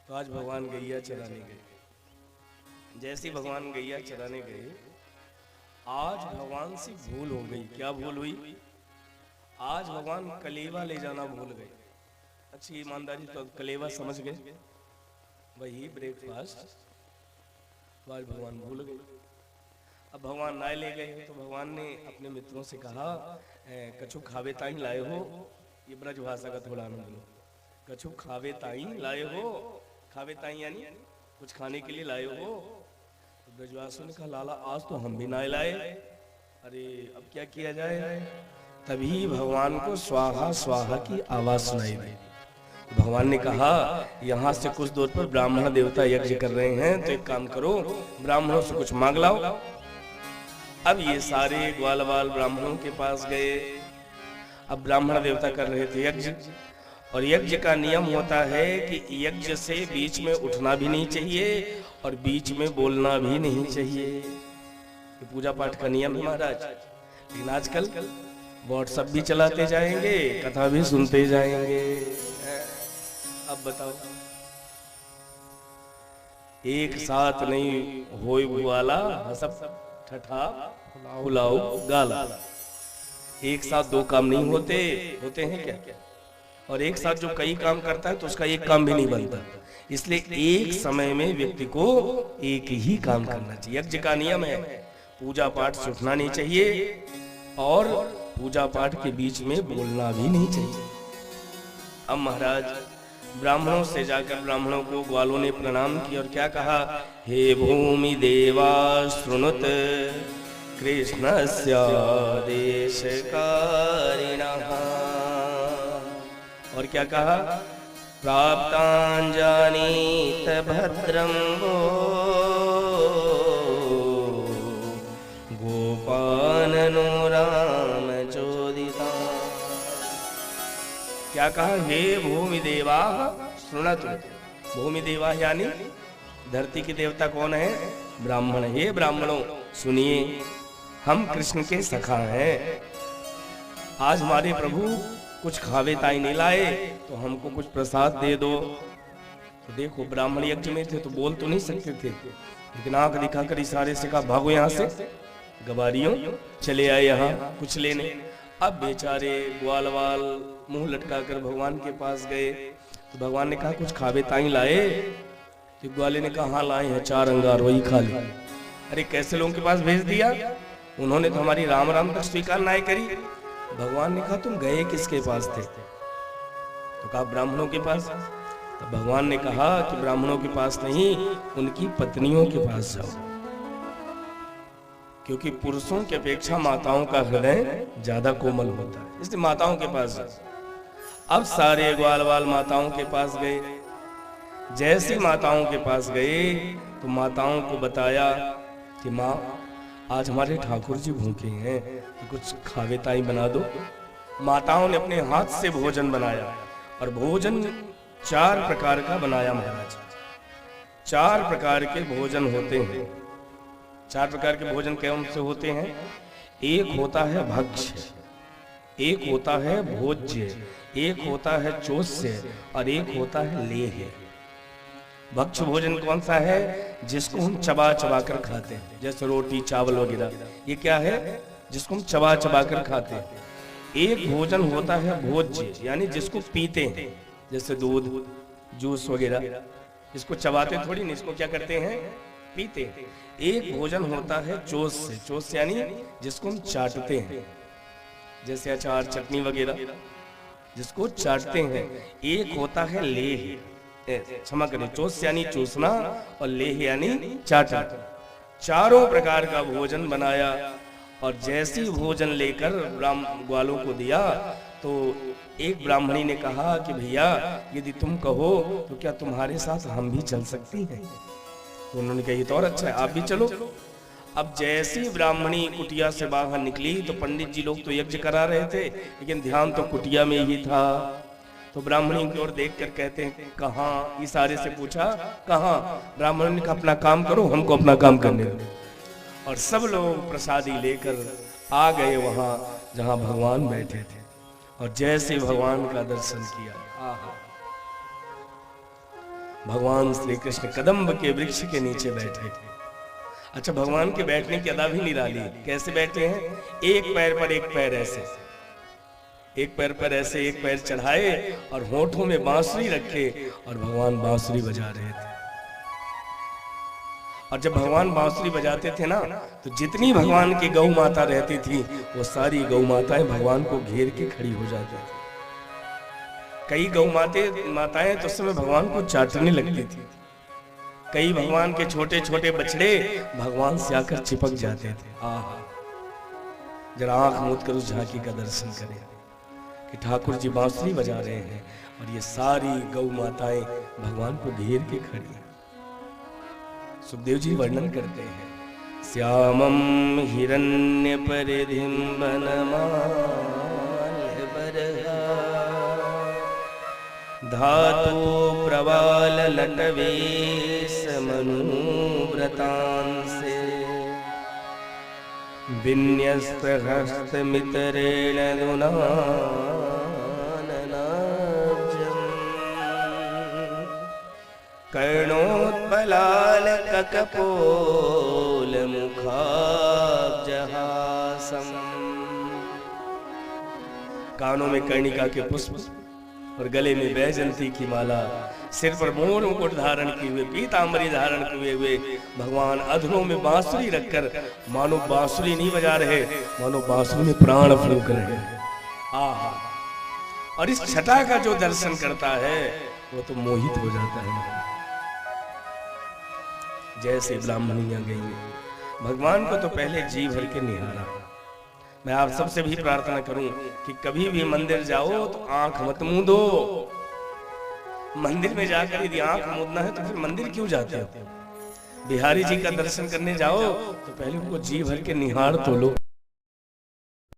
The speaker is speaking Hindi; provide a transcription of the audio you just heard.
तो आज भगवान गैया चराने गए। जैसे भगवान गैया चराने गए, आज भगवान से भूल हो गई। क्या भूल हुई? आज भगवान कलेवा ले जाना भूल गए। अच्छी ईमानदारी तो कलेवा समझ गए, वही ब्रेकफास्ट। तो आज भगवान भूल गए। अब भगवान नाय ले गए तो भगवान ने अपने मित्रों से कहा, कछु खावे ताई लाए हो? ये ब्रज भाषा का थोड़ा आनंद लो। कछु खावे ताई लाए हो? खावे ताई यानी कुछ खाने के लिए लाए हो? तो ब्रजवासु ने कहा, लाला आज तो हम भी नाय लाए। अरे अब क्या किया जाए? तभी भगवान को स्वाहा स्वाहा की आवाज सुनाई दी। भगवान ने कहा, यहाँ से कुछ दूर पर ब्राह्मण देवता यज्ञ कर रहे हैं, तो एक काम करो, ब्राह्मणों से कुछ मांग लाओ। अब ये सारे ग्वाल बाल ब्राह्मणों के पास गए। अब ब्राह्मण देवता कर रहे थे यज्ञ, और यज्ञ का नियम होता है कि यज्ञ से बीच में उठना भी नहीं चाहिए और बीच में बोलना भी नहीं चाहिए। ये पूजा पाठ का नियम है महाराज। लेकिन आजकल व्हाट्सएप भी चलाते जाएंगे, कथा भी सुनते जाएंगे। अब बताओ, एक साथ नहीं होय वाला हसब ठठा फुलाओ गाला। एक साथ दो काम नहीं होते हैं क्या? और एक साथ जो कई काम करता है तो उसका एक काम भी नहीं बनता। इसलिए एक समय में व्यक्ति को एक ही काम करना चाहिए। यज्ञ का नियम है, पूजा पाठ से उठना नहीं चाहिए और पूजा पाठ के बीच में बोलना भी नहीं चाहिए। अब महाराज ब्राह्मणों से जाकर ब्राह्मणों को ग्वालों ने प्रणाम किया और क्या कहा, हे भूमि देवा श्रृणुत कृष्णस्य देशकारिणः। और क्या कहा, प्राप्तांजानीत भद्रं वो गोपाननो राम चोदिता। क्या कहा, हे भूमि देवा सुनतु। भूमि देवा यानी धरती के देवता कौन है? ब्राह्मण। हे ब्राह्मणों सुनिए, हम कृष्ण के सखा हैं। आज हमारे प्रभु कुछ खावे ताई नहीं लाए, तो हमको कुछ प्रसाद दे दो। तो देखो ब्राह्मण यज्ञ में थे तो बोल तो नहीं सकते थे, लेकिन आंख दिखाकर इशारे से कहा, भागो यहाँ से, गवारियों चले आए यहाँ कुछ लेने। अब बेचारे ग्वाल वाल मुंह लटकाकर भगवान के पास गए। तो भगवान ने कहा, कुछ खावे ताई लाए? तो ग्वाले ने कहा, हाँ लाए हैं, 4 अंगार, वही खा ले। अरे कैसे लोगों के पास भेज दिया? उन्होंने तो हमारी राम राम तक स्वीकार ना करी। भगवान ने कहा, तुम गए किसके पास थे? तो कहा, ब्राह्मणों के पास। तो भगवान ने कहा कि ब्राह्मणों के पास नहीं, उनकी पत्नियों के पास जाओ, क्योंकि पुरुषों की अपेक्षा माताओं का हृदय ज्यादा कोमल होता है, इसलिए माताओं के पास जाओ। अब सारे ग्वाल बाल माताओं के पास गए। जैसी माताओं के पास गए तो माताओं को बताया कि माँ, आज हमारे ठाकुर जी भूखे हैं, तो कुछ खावे ताई बना दो। माताओं ने अपने हाथ से भोजन बनाया, और भोजन 4 प्रकार का बनाया महाराज। 4 प्रकार के भोजन होते हैं। 4 प्रकार के भोजन कौन से होते हैं? एक होता है भक्ष्य, एक होता है भोज्य, एक होता है चोष्य, और एक होता है लेह्य। भक्ष्य भोजन कौन सा है? जिसको हम चबा चबा कर खाते हैं, जैसे रोटी चावल वगैरह। ये क्या है? जिसको हम चबा चबा कर खाते हैं। एक भोजन होता है भोज्य, यानी जिसको पीते हैं, जैसे दूध जूस वगैरह। इसको चबाते थोड़ी नहीं, इसको क्या करते हैं? पीते हैं। एक भोजन होता है चोष्य, चोष्य यानी जिसको हम चाटते हैं, जैसे अचार चटनी वगैरह, जिसको चाटते हैं। एक होता है लेह्य, क्षमा करें, चोष्य यानी चूसना और लेह्य यानी चाटना। 4 प्रकार का भोजन बनाया, और जैसी भोजन लेकर ग्वालों को दिया तो एक ब्राह्मणी ने कहा कि भैया, यदि तुम कहो तो क्या तुम्हारे साथ हम भी चल सकती हैं? तो उन्होंने कहा, ये तो और अच्छा है, आप भी चलो। अब जैसी ब्राह्मणी कुटिया से बाहर निकली तो पंडित जी लोग तो यज्ञ करा रहे थे, लेकिन ध्यान तो कुटिया में ही था। तो ब्राह्मणी की ओर देखकर कहते हैं, कहाँ? इशारे से पूछा, कहाँ? ब्राह्मण ने कहा, अपना काम करो, हमको अपना काम करने दो। और सब लोग प्रसादी लेकर आ गए वहां जहां भगवान बैठे थे, और जैसे भगवान का दर्शन किया, भगवान श्री कृष्ण कदम्ब के वृक्ष के नीचे बैठे थे। अच्छा, भगवान के बैठने की अदा भी निराली। कैसे बैठे हैं? एक पैर पर एक पैर ऐसे, एक पैर पर ऐसे एक पैर चढ़ाए और होठों में बांसुरी रखे और भगवान बांसुरी बजा रहे थे। और जब भगवान बांसुरी बजाते थे ना, तो जितनी भगवान की गौ माता रहती थी वो सारी गौ माताएं भगवान को घेर के खड़ी हो जाती थी। कई गौ माताएं तो उस समय भगवान को चाटने लगती थी। कई भगवान के छोटे छोटे बछड़े भगवान से आकर चिपक जाते थे। आहा, जरा आंख मूंद कर उस झांकी का दर्शन करें कि ठाकुर जी बांसुरी बजा रहे हैं और ये सारी गौ माताएं भगवान को घेर के खड़ी हैं। सुखदेव जी वर्णन करते हैं, श्यामम हिरण्य परिधिम वनमाल्यबरहा धातु प्रवाल लटवेश मनुव्रतांसे विन्यस्त हस्त मितरेण दुनाननाब्जम् कर्णोत्पलाल ककपोल मुखाब्जहासम्। कानों में कर्णिका के पुष्प और गले में वैजयंती की माला, सिर पर मोर मुकुट धारण किए हुए, पीतांबरी धारण किए हुए भगवान अधरों में बांसुरी रखकर मानो बांसुरी नहीं बजा रहे, मानो बांसुरी में प्राण फूंक रहे हैं। आहा, और इस छटा का जो दर्शन करता है वो तो मोहित हो जाता है। जैसे ब्राह्मणियां गई, भगवान को तो पहले जी भर के निहारा। मैं आप सबसे भी प्रार्थना करूं कि कभी भी मंदिर जाओ तो आंख मत मूंदो। मंदिर में जाकर यदि आंख मूंदना है तो फिर मंदिर क्यों जाते हो? बिहारी जी का दर्शन करने जाओ तो पहले उनको जी भर के निहार तो लो।